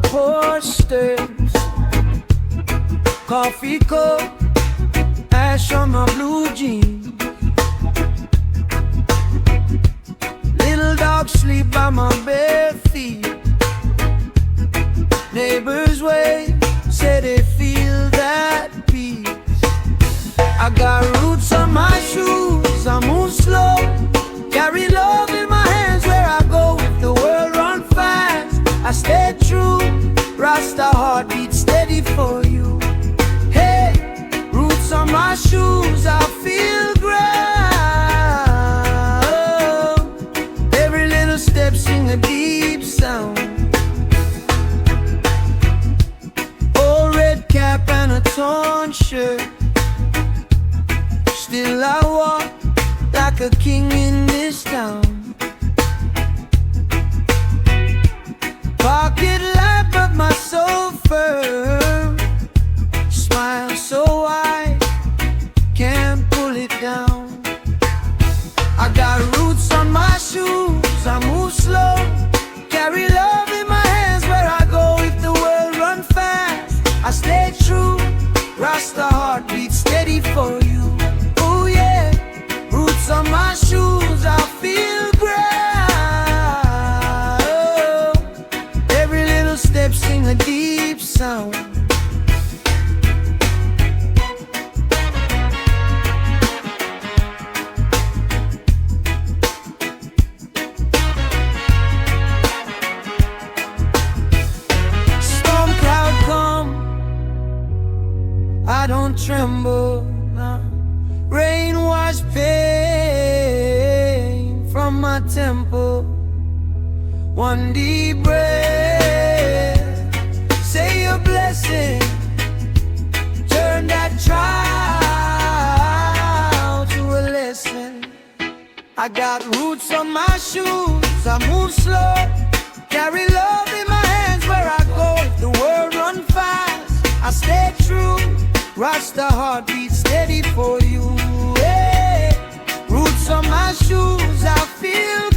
porch steps, coffee cup, ash on my blue jeans. Little dog sleep by my bare feet. Neighbors wave, say they feel that peace. I got roots on my shoes, I move slow, carry love in my hands where I go. If the world run fast, I stay true, Rasta heartbeat steady for you. Hey, roots on my shoes, I feel ground. Every little step sing a deep sound. Old red cap and a torn shirt, still I walk like a king in this town. Pocket light but my soul firm, smile so wide, can't pull it down. I got roots on my shoes, I move slow, carry love in my hands where I go. If the world run fast, I stay true, Rasta heartbeat steady for you. Oh yeah, roots on my shoes, I feel ground. Every little step sing a deep sound. Storm cloud come, I don't tremble, nah. Rain wash pain from my temple. One deep breath, say your blessing, turn that trial to a lesson. I got roots on my shoes, I move slow, carry love in my hands where I go. If the world run fast, I stay true, Rasta heartbeat steady for you. Hey, roots on my shoes, I feel